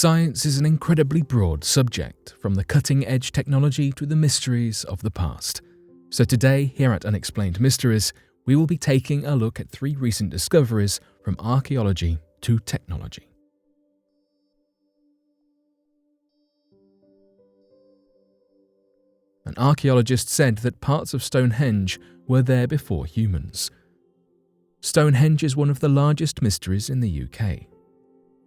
Science is an incredibly broad subject, from the cutting-edge technology to the mysteries of the past. So today, here at Unexplained Mysteries, we will be taking a look at 3 recent discoveries from archaeology to technology. An archaeologist said that parts of Stonehenge were there before humans. Stonehenge is one of the largest mysteries in the UK.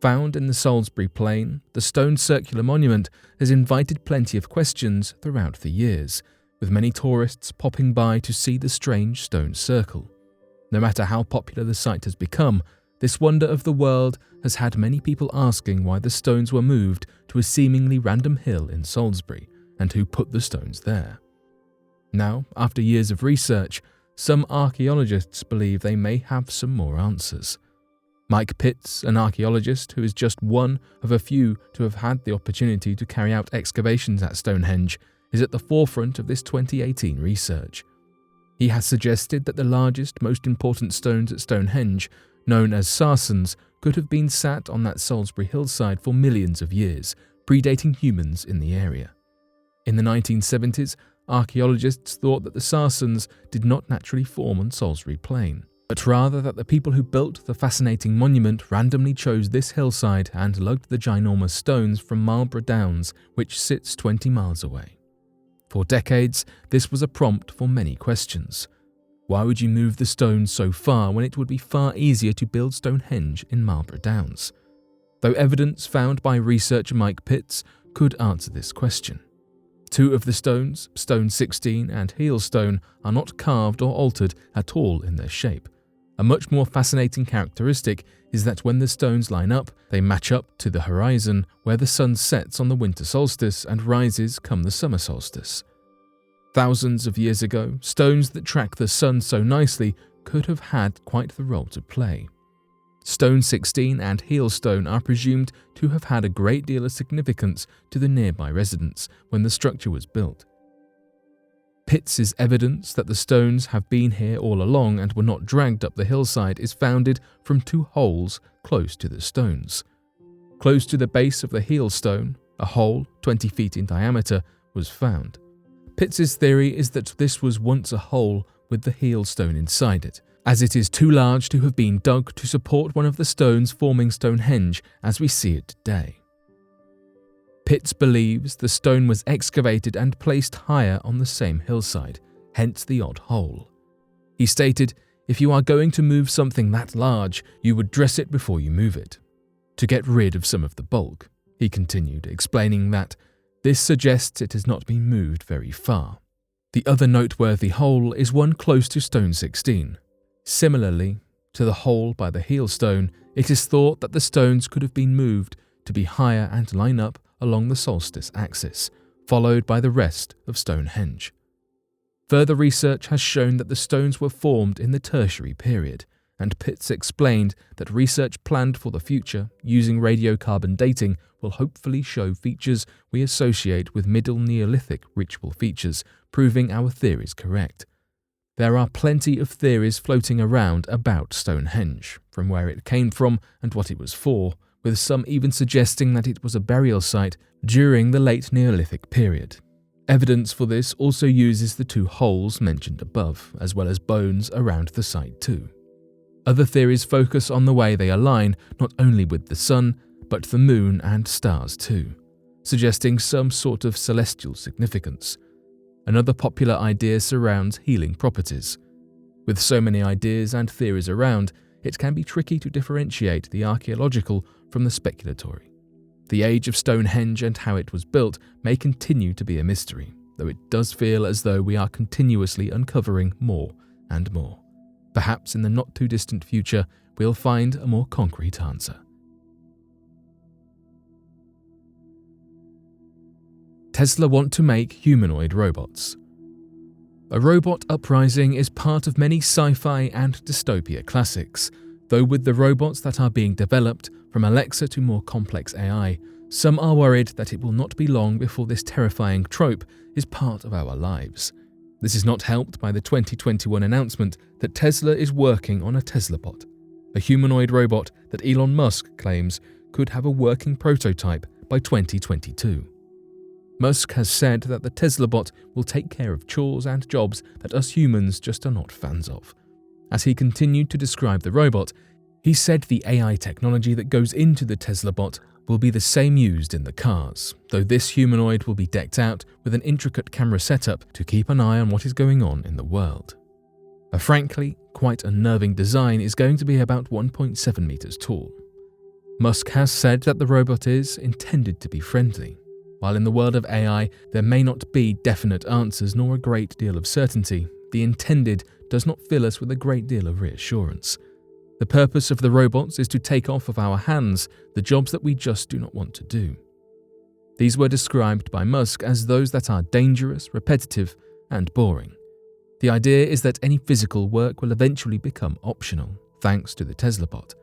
Found in the Salisbury Plain, the stone circular monument has invited plenty of questions throughout the years, with many tourists popping by to see the strange stone circle. No matter how popular the site has become, this wonder of the world has had many people asking why the stones were moved to a seemingly random hill in Salisbury, and who put the stones there. Now, after years of research, some archaeologists believe they may have some more answers. Mike Pitts, an archaeologist who is just one of a few to have had the opportunity to carry out excavations at Stonehenge, is at the forefront of this 2018 research. He has suggested that the largest, most important stones at Stonehenge, known as sarsens, could have been sat on that Salisbury hillside for millions of years, predating humans in the area. In the 1970s, archaeologists thought that the sarsens did not naturally form on Salisbury Plain, but rather that the people who built the fascinating monument randomly chose this hillside and lugged the ginormous stones from Marlborough Downs, which sits 20 miles away. For decades, this was a prompt for many questions. Why would you move the stones so far when it would be far easier to build Stonehenge in Marlborough Downs? Though evidence found by researcher Mike Pitts could answer this question. 2 of the stones, stone 16 and heel stone, are not carved or altered at all in their shape. A much more fascinating characteristic is that when the stones line up, they match up to the horizon where the sun sets on the winter solstice and rises come the summer solstice. Thousands of years ago, stones that track the sun so nicely could have had quite the role to play. Stone 16 and heel stone are presumed to have had a great deal of significance to the nearby residents when the structure was built. Pitts' evidence that the stones have been here all along and were not dragged up the hillside is founded from 2 holes close to the stones. Close to the base of the heel stone, a hole 20 feet in diameter was found. Pitts' theory is that this was once a hole with the heel stone inside it, as it is too large to have been dug to support one of the stones forming Stonehenge as we see it today. Pitts believes the stone was excavated and placed higher on the same hillside, hence the odd hole. He stated, "If you are going to move something that large, you would dress it before you move it, to get rid of some of the bulk," he continued, explaining that this suggests it has not been moved very far. The other noteworthy hole is one close to stone 16. Similarly to the hole by the heel stone, it is thought that the stones could have been moved to be higher and line up along the solstice axis, followed by the rest of Stonehenge. Further research has shown that the stones were formed in the Tertiary period, and Pitts explained that research planned for the future using radiocarbon dating will hopefully show features we associate with Middle Neolithic ritual features, proving our theories correct. There are plenty of theories floating around about Stonehenge, from where it came from and what it was for, with some even suggesting that it was a burial site during the late Neolithic period. Evidence for this also uses the 2 holes mentioned above, as well as bones around the site too. Other theories focus on the way they align not only with the sun, but the moon and stars too, suggesting some sort of celestial significance. Another popular idea surrounds healing properties. With so many ideas and theories around, it can be tricky to differentiate the archaeological from the speculatory. The age of Stonehenge and how it was built may continue to be a mystery, though it does feel as though we are continuously uncovering more and more. Perhaps in the not-too-distant future, we'll find a more concrete answer. Tesla want to make humanoid robots. A robot uprising is part of many sci-fi and dystopia classics, though with the robots that are being developed, from Alexa to more complex AI, some are worried that it will not be long before this terrifying trope is part of our lives. This is not helped by the 2021 announcement that Tesla is working on a TeslaBot, a humanoid robot that Elon Musk claims could have a working prototype by 2022. Musk has said that the Tesla bot will take care of chores and jobs that us humans just are not fans of. As he continued to describe the robot, he said the AI technology that goes into the Tesla bot will be the same used in the cars, though this humanoid will be decked out with an intricate camera setup to keep an eye on what is going on in the world. A frankly, quite unnerving design is going to be about 1.7 meters tall. Musk has said that the robot is intended to be friendly. While in the world of AI there may not be definite answers nor a great deal of certainty, the intended does not fill us with a great deal of reassurance. The purpose of the robots is to take off of our hands the jobs that we just do not want to do. These were described by Musk as those that are dangerous, repetitive, and boring. The idea is that any physical work will eventually become optional, thanks to the Tesla bot.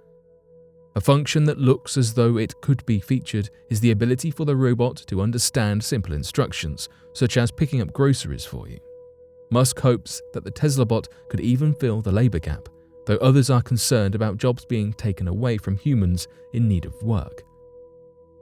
A function that looks as though it could be featured is the ability for the robot to understand simple instructions, such as picking up groceries for you. Musk hopes that the Tesla bot could even fill the labor gap, though others are concerned about jobs being taken away from humans in need of work.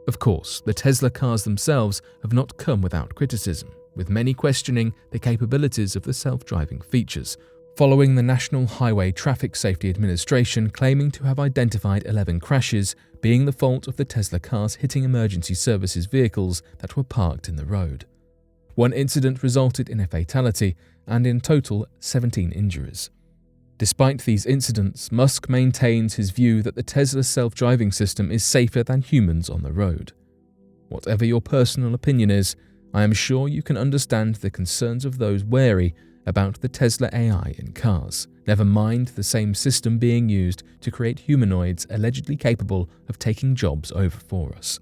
Of course, the Tesla cars themselves have not come without criticism, with many questioning the capabilities of the self-driving features, following the National Highway Traffic Safety Administration claiming to have identified 11 crashes being the fault of the Tesla cars hitting emergency services vehicles that were parked in the road. One incident resulted in a fatality and in total 17 injuries. Despite these incidents, Musk maintains his view that the Tesla self-driving system is safer than humans on the road. Whatever your personal opinion is, I am sure you can understand the concerns of those wary about the Tesla AI in cars, never mind the same system being used to create humanoids allegedly capable of taking jobs over for us.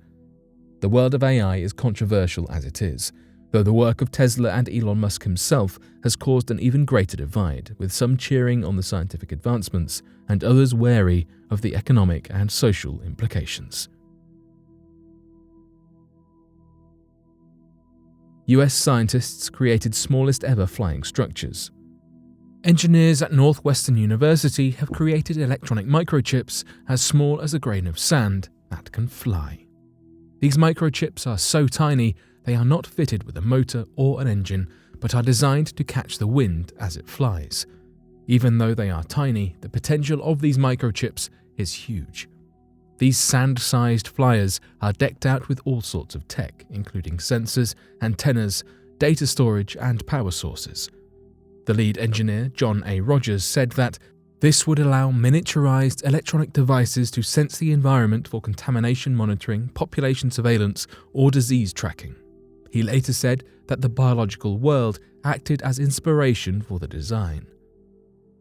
The world of AI is controversial as it is, though the work of Tesla and Elon Musk himself has caused an even greater divide, with some cheering on the scientific advancements and others wary of the economic and social implications. US scientists created smallest ever flying structures. Engineers at Northwestern University have created electronic microchips as small as a grain of sand that can fly. These microchips are so tiny they are not fitted with a motor or an engine, but are designed to catch the wind as it flies. Even though they are tiny, the potential of these microchips is huge. These sand-sized flyers are decked out with all sorts of tech, including sensors, antennas, data storage, and power sources. The lead engineer, John A. Rogers, said that this would allow miniaturized electronic devices to sense the environment for contamination monitoring, population surveillance, or disease tracking. He later said that the biological world acted as inspiration for the design.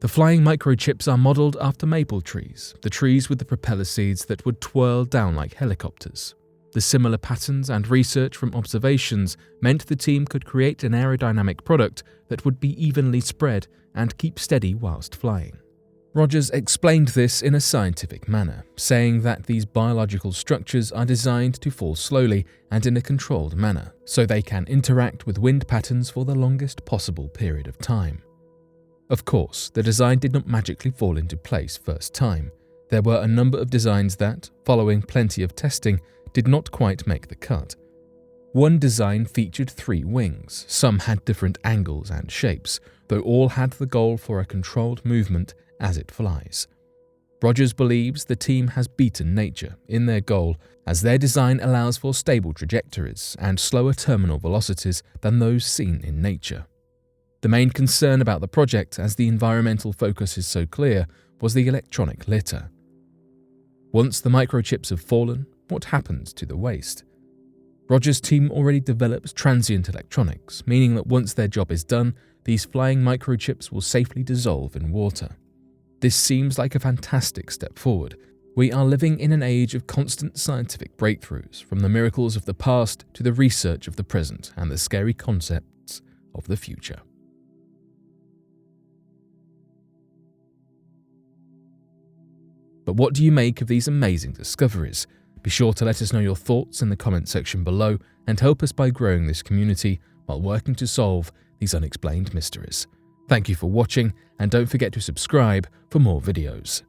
The flying microchips are modelled after maple trees, the trees with the propeller seeds that would twirl down like helicopters. The similar patterns and research from observations meant the team could create an aerodynamic product that would be evenly spread and keep steady whilst flying. Rogers explained this in a scientific manner, saying that these biological structures are designed to fall slowly and in a controlled manner, so they can interact with wind patterns for the longest possible period of time. Of course, the design did not magically fall into place first time. There were a number of designs that, following plenty of testing, did not quite make the cut. One design featured 3 wings, some had different angles and shapes, though all had the goal for a controlled movement as it flies. Rogers believes the team has beaten nature in their goal, as their design allows for stable trajectories and slower terminal velocities than those seen in nature. The main concern about the project, as the environmental focus is so clear, was the electronic litter. Once the microchips have fallen, what happens to the waste? Rogers' team already develops transient electronics, meaning that once their job is done, these flying microchips will safely dissolve in water. This seems like a fantastic step forward. We are living in an age of constant scientific breakthroughs, from the miracles of the past to the research of the present and the scary concepts of the future. But what do you make of these amazing discoveries? Be sure to let us know your thoughts in the comment section below and help us by growing this community while working to solve these unexplained mysteries. Thank you for watching, and don't forget to subscribe for more videos.